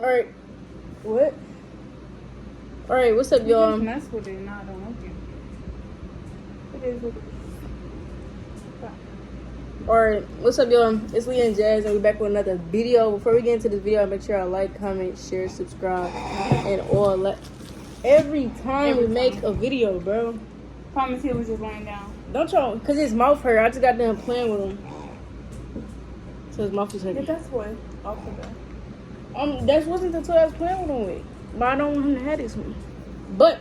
Alright. What? Alright, what's up, y'all? Just mess with it, nah, I don't like it. It is what it is. Alright, what's up, y'all? It's Liyah Jas, and we're back with another video. Before we get into this video, make sure I like, comment, share, subscribe, and all that. Every time we make a video, bro. Promise he was just laying down. Don't y'all, because his mouth hurt. I just got done playing with him. So his mouth is hurting. Get that toy off of there. That wasn't the toy I was playing with him with. But I don't want him to have this one. But,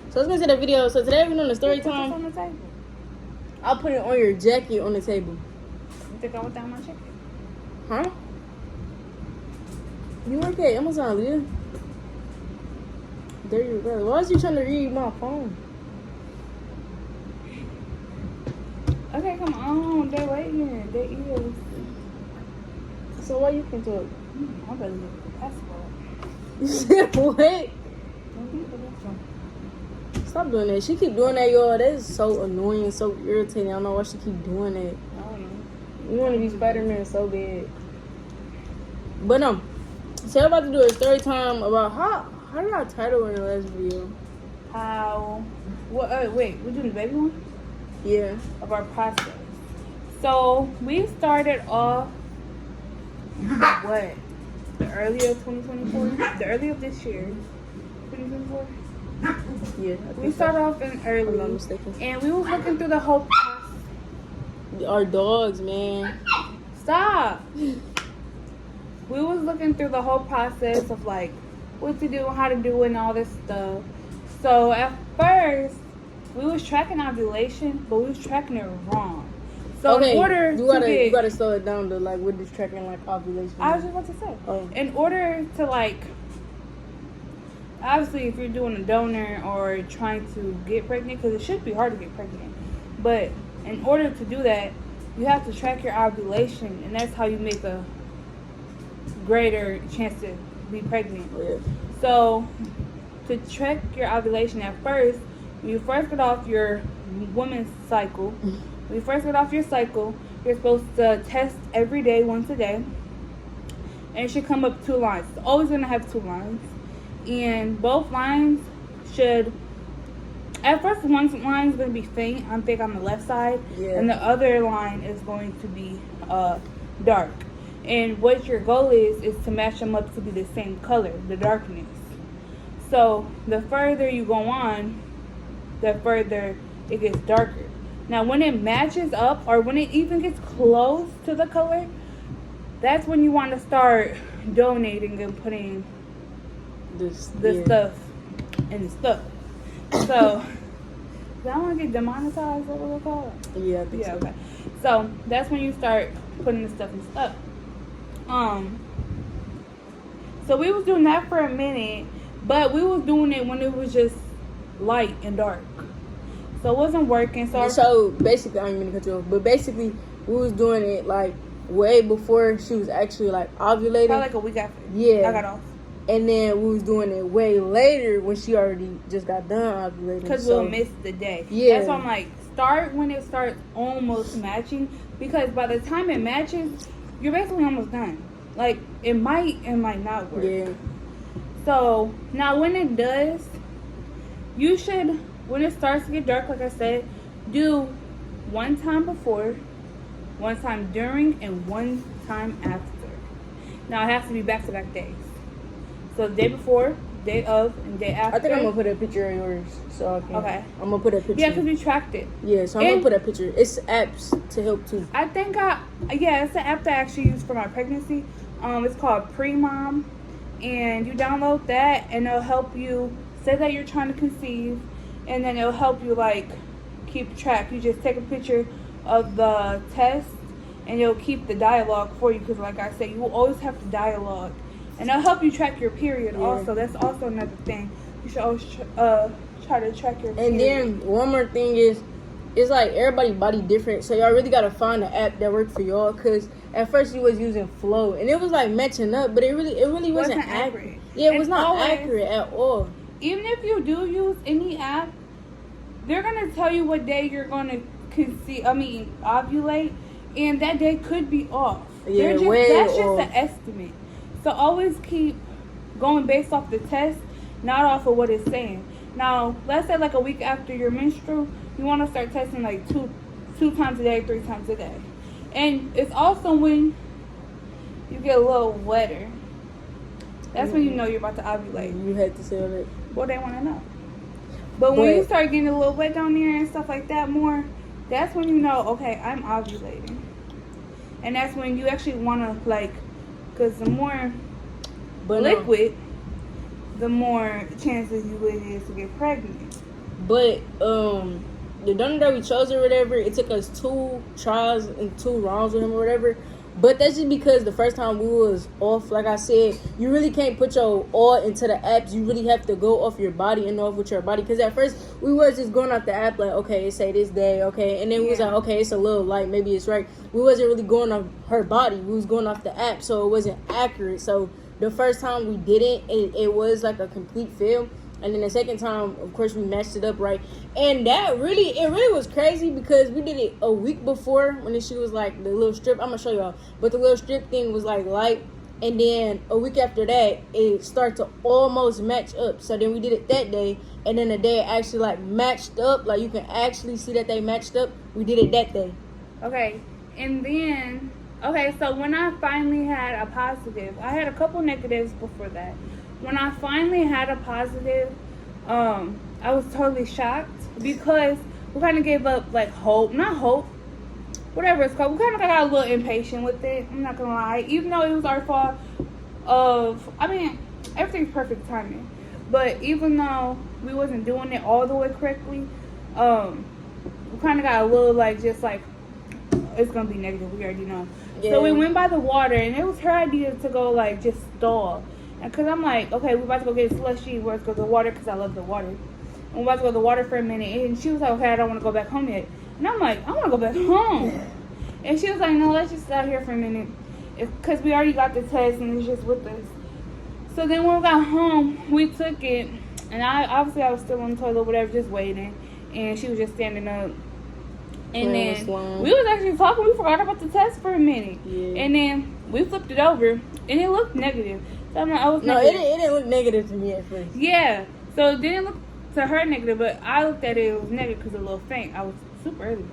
so let's get into the video. So today we're doing a story time. On the table. I'll put it on your jacket on the table. You think I want that on my jacket? Huh? You work at Amazon, Leah. There you go. Why is you trying to read my phone? Okay, come on. They're waiting. They is. So why you can talk? I better look at the passport. You said what? Stop doing that. She keep doing that, y'all. That is so annoying, so irritating. I don't know why she keep doing that. I don't know. You want to be Spider-Man so bad. But no. So I'm about to do a story time about how did I title in the last video? How? What? Wait, we're doing the baby one? Yeah. Of our process. So we started off what? The early of 2024? The early of this year. 2024? Yeah. We started off in early. I'm not mistaken. And we was looking through the whole process. Our dogs, man. Stop! We was looking through the whole process of like what to do, how to do it, and all this stuff. So at first, we was tracking ovulation, but we was tracking it wrong. So okay, in order you gotta slow it down to like what is tracking like ovulation. I was just about to say. Oh. In order to like, obviously, if you're doing a donor or trying to get pregnant, because it should be hard to get pregnant, but in order to do that, you have to track your ovulation, and that's how you make a greater chance to be pregnant. Yeah. So, to track your ovulation at first, when you first get off your woman's cycle, you're supposed to test every day, once a day, and it should come up 2 lines. It's always going to have 2 lines, and both lines should, at first one line is going to be faint, I think on the left side, and the other line is going to be dark. And what your goal is to match them up to be the same color, the darkness. So the further you go on, the further it gets darker. Now when it matches up, or when it even gets close to the color, that's when you want to start donating and putting the stuff in the stuff. So, I don't want to get demonetized, what we'll call it? Yeah, I think so. Okay. So, that's when you start putting the stuff in stuff. So we was doing that for a minute, but we was doing it when it was just light and dark. So it wasn't working. So basically, I don't mean to cut you off, but basically we was doing it like way before she was actually like ovulating. Probably like a week after. Yeah. I got off. And then we was doing it way later when she already just got done ovulating. Because we'll miss the day. Yeah. That's why I'm like, start when it starts almost matching. Because by the time it matches, you're basically almost done. Like, it might not work. Yeah. So, now when it does, you should, when it starts to get dark, like I said, do 1 time before, 1 time during, and 1 time after. Now, it has to be back-to-back days. So, the day before, day of, and day after. I think I'm going to put a picture of yours. So I can. Okay. I'm going to put a picture. Yeah, because we tracked it. Yeah, so I'm going to put a picture. It's apps to help too. I think it's an app that I actually use for my pregnancy. It's called Pre-Mom. And you download that, and it'll help you say that you're trying to conceive. And then it'll help you, like, keep track. You just take a picture of the test, and it'll keep the dialogue for you. Because, like I said, you will always have to dialogue. And it'll help you track your period also. That's also another thing. You should always try to track your period. And then one more thing is, it's like everybody's body different. So y'all really got to find an app that works for y'all. Because at first you was using Flow. And it was like matching up. But it really wasn't accurate. Yeah, it was not accurate at all. Even if you do use any app, they're going to tell you what day you're going to ovulate. And that day could be off. Yeah, that's just an estimate. So always keep going based off the test, not off of what it's saying. Now, let's say like a week after your menstrual, you want to start testing like two times a day, 3 times a day. And it's also when you get a little wetter. That's when you know you're about to ovulate. You had to say that. Well, they want to know. But when you start getting a little wet down there and stuff like that more, that's when you know, okay, I'm ovulating. And that's when you actually want to, like, because the more liquid, the more chances it is to get pregnant. But, the donor that we chose or whatever, it took us 2 trials and 2 rounds with him or whatever. But that's just because the first time we was off, like I said, you really can't put your all into the apps. You really have to go off your body and off with your body. Because at first, we was just going off the app like, okay, it say this day, okay. And then we was like, okay, it's a little light, maybe it's right. We wasn't really going off her body. We was going off the app, so it wasn't accurate. So the first time we did it was like a complete fail. And then the second time, of course, we matched it up right. And that really was crazy because we did it a week before when she was like the little strip. I'm going to show y'all. But the little strip thing was like light. And then a week after that, it started to almost match up. So then we did it that day. And then the day it actually like matched up. Like you can actually see that they matched up. We did it that day. Okay. And then, so when I finally had a positive, I had a couple negatives before that. When I finally had a positive, I was totally shocked because we kind of gave up, like, not hope, whatever it's called. We kind of got a little impatient with it. I'm not going to lie. Even though it was our fault everything's perfect timing. But even though we wasn't doing it all the way correctly, we kind of got a little, like, just like, it's going to be negative. We already know. Yeah. So we went by the water, and it was her idea to go, like, just stall. And because I'm like, okay, we're about to go get a slushy. We're about to go to the water because I love the water. And we're about to go to the water for a minute. And she was like, okay, I don't want to go back home yet. And I'm like, I want to go back home. And she was like, no, let's just sit out here for a minute. Because we already got the test and it's just with us. So then when we got home, we took it. And I was still on the toilet, whatever, just waiting. And she was just standing up. And then we was actually talking. We forgot about the test for a minute. Yeah. And then we flipped it over. And it looked negative. So I'm like, it didn't look negative to me at first. Yeah. So it didn't look to her negative, but I looked at it was negative because it was a little faint. I was super early.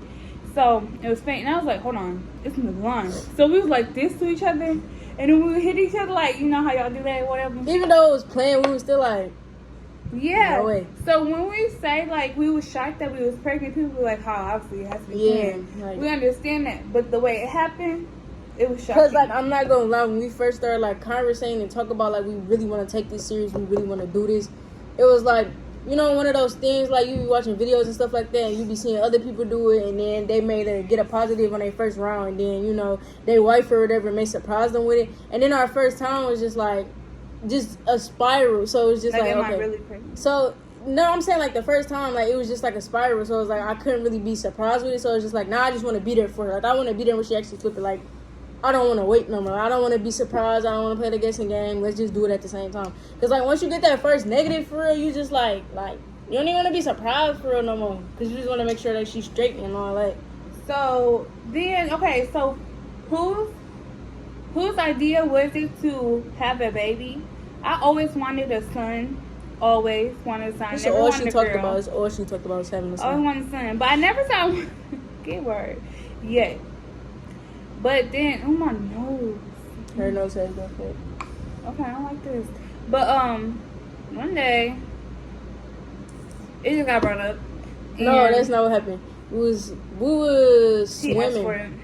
So it was faint. And I was like, hold on. It's in the line. So we was like this to each other. And then we would hit each other like, you know how y'all do that or whatever. Even though it was playing, we was still like, yeah. No way. So when we say like we was shocked that we was pregnant, people were like, how obviously it has to be planned. Like, we understand that. But the way it happened, it was shocking. Because, like, I'm not going to lie, when we first started, like, conversating and talk about, like, we really want to take this serious, we really want to do this, it was, like, you know, one of those things, like, you be watching videos and stuff like that, and you be seeing other people do it, and then they may get a positive on their first round, and then, you know, their wife or whatever may surprise them with it, and then our first time was just, like, just a spiral, so it was just, like am okay. I really pregnant? So, no, I'm saying, like, the first time, like, it was just, like, a spiral, so it was, like, I couldn't really be surprised with it, so it was just, like, I just want to be there for her, like, I want to be there when she actually flip it, like, I don't want to wait no more. I don't want to be surprised. I don't want to play the guessing game. Let's just do it at the same time. Because, like, once you get that first negative for real, you just, like, you don't even want to be surprised for real no more. Because you just want to make sure that she's straight and all that. So, then, okay, so whose idea was it to have a baby? I always wanted a son. Always wanted a son. That's all she talked about. That's all she talked about was having a son. Always wanted a son. But I never saw good word yet. But then, oh my nose. Her nose has no fit. Okay, I don't like this. But one day, it just got brought up. No, that's not what happened. We was swimming.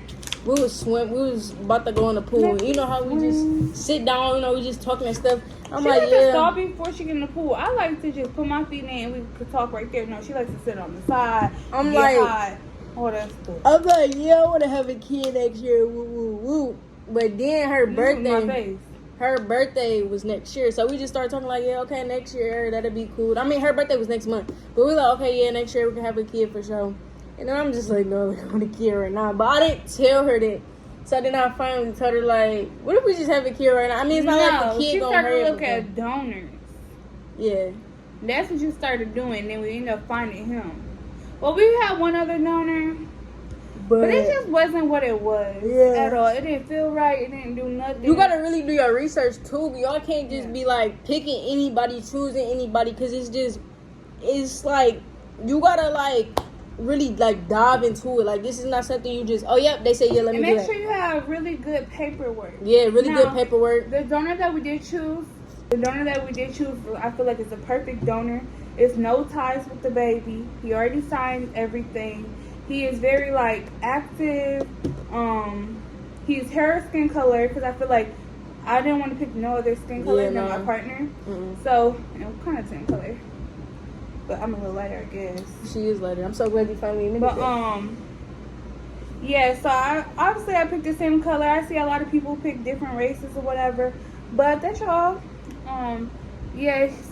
We was about to go in the pool. You know how we just sit down, you know, we just talking and stuff. I'm she like, likes to stop before she get in the pool. I like to just put my feet in and we could talk right there. No, she likes to sit on the side. I'm like, high. All that stuff. I'm like, yeah, I want to have a kid next year. Woo, woo, woo. But then her birthday was next year. So we just started talking like, yeah, okay, next year, that'll be cool. I mean, her birthday was next month. But we like, okay, yeah, next year we can have a kid for sure. And then I'm just like, no, I want a kid right now. But I didn't tell her that. So then I finally told her, like, what if we just have a kid right now? I mean, it's not like the kid gonna hurt. She started to look at donors. Yeah. That's what you started doing. Then we ended up finding him. Well, we had one other donor. But it just wasn't what it was at all. It didn't feel right. It didn't do nothing. You gotta really do your research too. Y'all can't just be like picking anybody, choosing anybody, because it's like you gotta like really like dive into it. Like this is not something you just they say let me do that. Make sure you have really good paperwork. Yeah, really good paperwork. The donor that we did choose, I feel like it's a perfect donor. It's no ties with the baby. He already signed everything. He is very like active. He's hair skin color because I feel like I didn't want to pick no other skin color than my partner. Mm-hmm. So kind of same color, but I'm a little lighter, I guess. She is lighter. I'm so glad you finally admitted that. So I picked the same color. I see a lot of people pick different races or whatever, but that's y'all.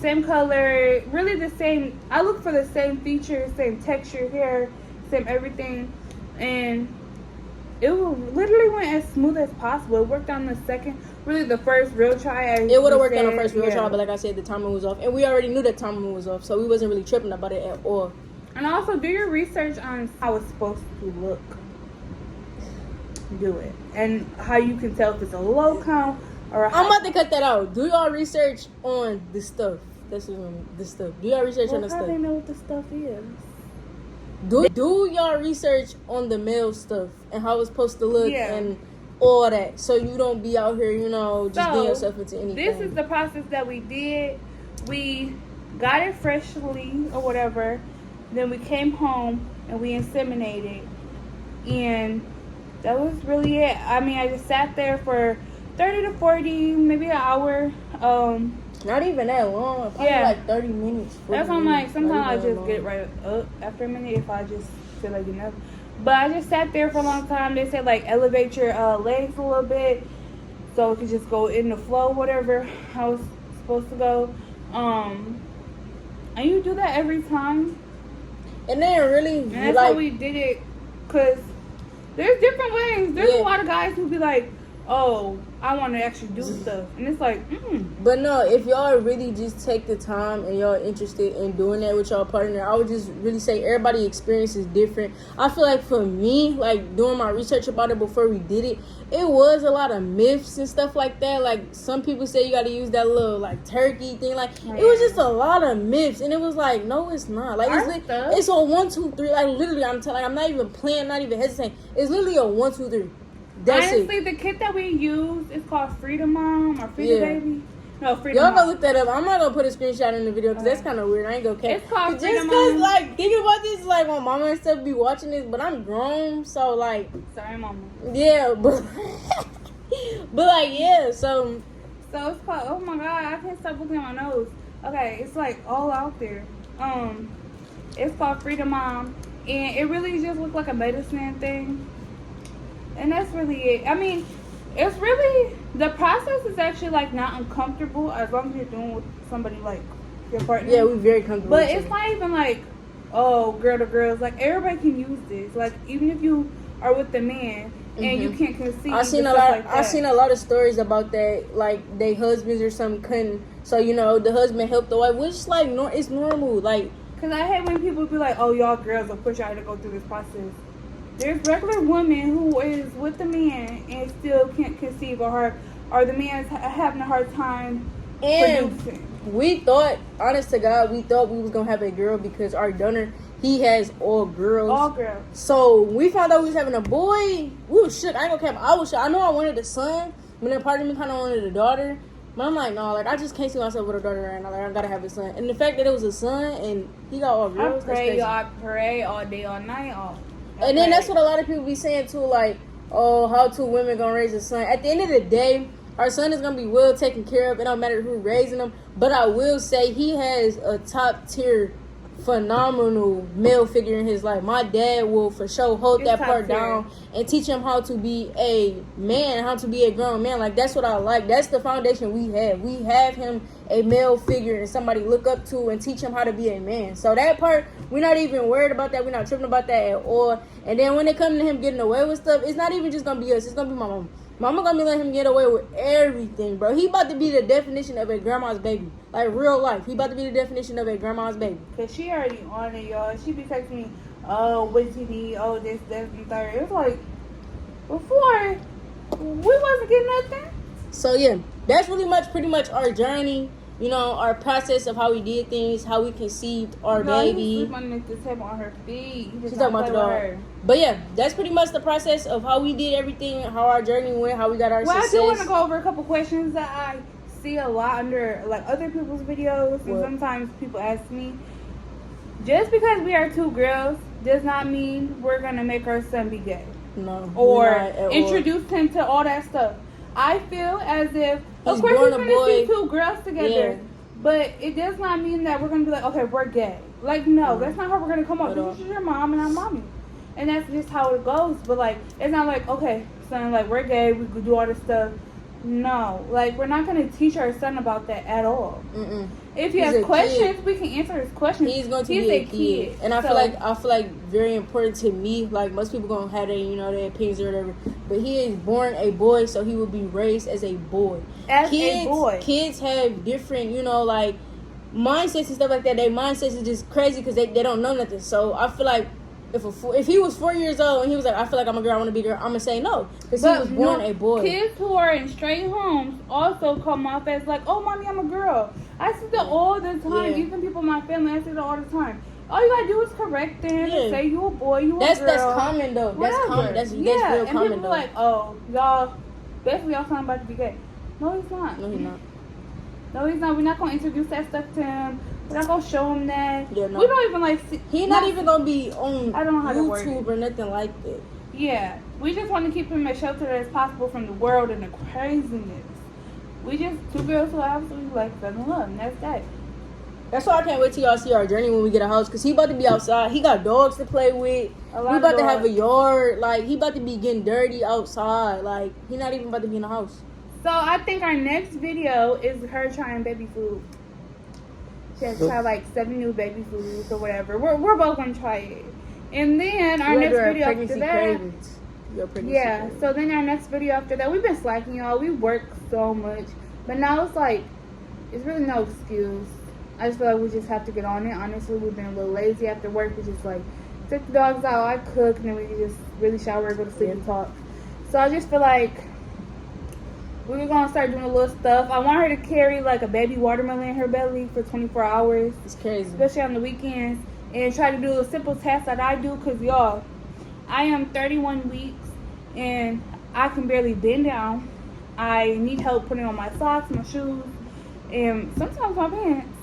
Same color, really the same. I look for the same features, same texture, hair, same everything, and it literally went as smooth as possible. It worked on the first real try. It would have worked on the first real try, but like I said, the timing was off, and we already knew that timing was off, so we wasn't really tripping about it at all. And also, do your research on how it's supposed to look. Do it, and how you can tell if it's a low count. I'm about to cut that out. Do y'all research on the stuff? The stuff. Do y'all research on the stuff? How do they know what the stuff is? Do y'all research on the male stuff and how it's supposed to look and all that, so you don't be out here, just getting yourself into anything. This is the process that we did. We got it freshly or whatever. Then we came home and we inseminated, and that was really it. I mean, I just sat there for 30 to 40, maybe an hour. Not even that long. Probably like 30 minutes. That's why I'm like, sometimes I just get right up after a minute if I just feel like enough. But I just sat there for a long time. They said like elevate your legs a little bit so it could just go in the flow, whatever how it's supposed to go. And you do that every time. And then really, and that's how we did it, because there's different ways. There's a lot of guys who be like, oh, I want to actually do stuff. And it's like, But no, if y'all really just take the time and y'all interested in doing that with y'all partner, I would just really say everybody's experience is different. I feel like for me, like doing my research about it before we did it, it was a lot of myths and stuff like that. Like some people say you got to use that little like turkey thing. Like it was just a lot of myths, and it was like, no, it's not. Like it's a 1, 2, 3. Like literally, I'm not even playing, not even hesitating. It's literally a 1, 2, 3. Honestly, the kit that we use is called Freedom Mom or Freedom Baby. No, Freedom Y'all Mom. go look that up. I'm not gonna put a screenshot in the video because that's kind of weird. I ain't gonna care. It's called Freedom Just Mom. because, like, think about this, like, my mama and stuff be watching this, but I'm grown, so, like... Sorry, mama. Yeah, but... but, like, yeah, so... So, it's called... Oh, my God. I can't stop looking at my nose. Okay, it's, like, all out there. It's called Freedom Mom. And it really just looks like a medicine thing. And that's really it. I mean, it's really, the process is actually like not uncomfortable as long as you're doing with somebody like your partner. Yeah, we're very comfortable. But it's not even like, oh, girl to girls. Like everybody can use this. Like even if you are with the man and you can't conceive. I've seen a lot of stories about that. Like their husbands or something couldn't. So the husband helped the wife, which like it's normal. Like, cause I hate when people be like, oh, y'all girls will push y'all to go through this process. There's regular women who is with the man and still can't conceive, or the man's having a hard time producing. We thought, honest to God, we was gonna have a girl because our donor, he has all girls. All girls. So we found out we was having a boy. We was shook. I ain't gonna cap. I was shook. I know I wanted a son, but then part of me kind of wanted a daughter. But I'm like, no, like I just can't see myself with a daughter right now. Like I gotta have a son. And the fact that it was a son and he got all girls. I pray all day, all night, And then that's what a lot of people be saying too, like, oh, how two women gonna raise a son? At the end of the day, our son is gonna be well taken care of. It don't matter who raising him. But I will say he has a top tier, phenomenal male figure in his life. My dad will for sure hold that part down and teach him how to be a man, how to be a grown man. Like that's what I like. That's the foundation we have. We have him a male figure and somebody look up to and teach him how to be a man. So that part, we're not even worried about that. We're not tripping about that at all. And then when it comes to him getting away with stuff, it's not even just gonna be us. It's gonna be my mom. Mama gonna be letting him get away with everything, bro. He about to be the definition of a grandma's baby. Like real life. He about to be the definition of a grandma's baby. Cause she already on it, y'all. She be texting me, oh, what does he need? Oh, this, that, and third. It was like, before, we wasn't getting nothing. So, yeah, that's pretty much our journey. You know, our process of how we did things, how we conceived our baby. She's underneath the table on her feet. She's talking about the dog. But yeah, that's pretty much the process of how we did everything, how our journey went, how we got our success. I do want to go over a couple questions that I see a lot under like other people's videos, and sometimes people ask me. Just because we are two girls does not mean we're gonna make our son be gay. No. Or introduce him to all that stuff. I feel as if, of course, we're going to see two girls together, but it does not mean that we're going to be like, okay, we're gay. Like, no, that's not how we're going to come up. This is your mom and I'm mommy. And that's just how it goes. But, like, it's not like, okay, son, like, we're gay, we could do all this stuff. No. Like, we're not going to teach our son about that at all. If he has questions, we can answer his questions. He's going to be a kid. And I feel like very important to me, like most people going to have their, you know, their opinions or whatever. But he is born a boy, so he will be raised as a boy. Kids have different, you know, like mindsets and stuff like that. Their mindsets is just crazy because they don't know nothing. So I feel like if he was 4 years old and he was like, I feel like I'm a girl, I want to be a girl, I'm going to say no. Because he was born a boy. Kids who are in straight homes also come off as like, oh, mommy, I'm a girl. I see that all the time. Even people in my family, I see that all the time. All you gotta do is correct them and say you a boy, you a girl. That's common though. Whatever. That's common. That's real common though. And people like, oh, y'all, basically y'all talking about to be gay. No, he's not. No, he's not. No, he's not. We're not gonna introduce that stuff to him. We're not gonna show him that. Yeah, no. We don't even like. He's not even gonna be on I don't know how YouTube or nothing like that. Yeah, we just want to keep him as sheltered as possible from the world and the craziness. We just two girls who absolutely like fell in love, and that's that. That's why I can't wait till y'all see our journey when we get a house. Because he about to be outside. He got dogs to play with. We about to have a yard. Like, he about to be getting dirty outside. Like, he not even about to be in the house. So, I think our next video is her trying baby food. She has to try, like, 7 new baby foods or whatever. We're both going to try it. And then our next video after that. Yeah, so then our next video after that. We've been slacking, y'all. We work so much. But now it's like, it's really no excuse. I just feel like we just have to get on it. Honestly, we've been a little lazy after work. We just like take the dogs out, I cook, and then we can just really shower, go to sleep, and talk. So I just feel like we're gonna start doing a little stuff. I want her to carry like a baby watermelon in her belly for 24 hours. It's crazy, especially on the weekends, and try to do a simple task that I do. Cause y'all, I am 31 weeks and I can barely bend down. I need help putting on my socks, my shoes, and sometimes my pants.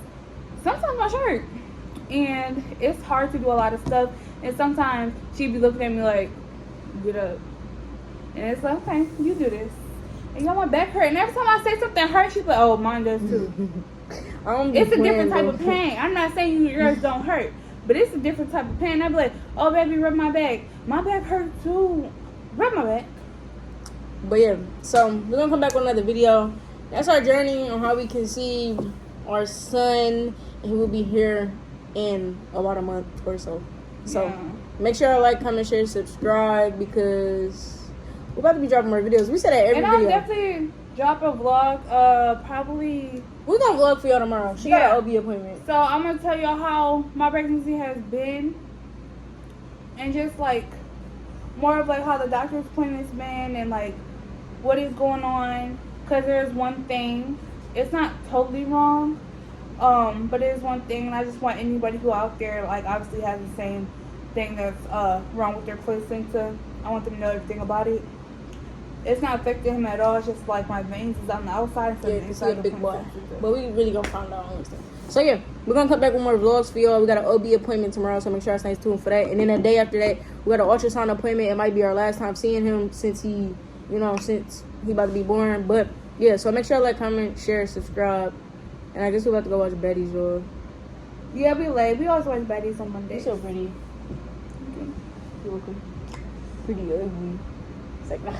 Sometimes my shirt. And it's hard to do a lot of stuff. And sometimes she'd be looking at me like, get up. And it's like, okay, you do this. And y'all, my back hurt. And every time I say something hurts, she's like, oh, mine does too. It's a different type of pain. I'm not saying yours don't hurt. But it's a different type of pain. I'd be like, oh, baby, rub my back. My back hurts too. Rub my back. But yeah, so we're going to come back with another video. That's our journey on how we conceived our son. He will be here in about a month or so. So make sure to like, comment, share, subscribe, because we're about to be dropping more videos. We said that every video. And I'll definitely drop a vlog. Probably we're gonna vlog for y'all tomorrow. She got an OB appointment. So I'm gonna tell y'all how my pregnancy has been, and just like more of like how the doctor's appointment's been, and like what is going on. Cause there's one thing, it's not totally wrong. But it is one thing, and I just want anybody who out there, like, obviously has the same thing that's wrong with their placenta. I want them to know everything about it. It's not affecting him at all. It's just like my veins is on the outside. So it's a big boy. But we really gonna find out all this stuff. So yeah, we're gonna come back with more vlogs for y'all. We got an OB appointment tomorrow, so make sure I stay tuned for that. And then the day after that, we got an ultrasound appointment. It might be our last time seeing him since he about to be born. But yeah, so make sure to like, comment, share, subscribe. And I guess we're about to go watch Betty's, y'all. Yeah, we late. We always watch Betty's on Mondays. You're so pretty. Okay. You're welcome. Pretty ugly. It's like, nah.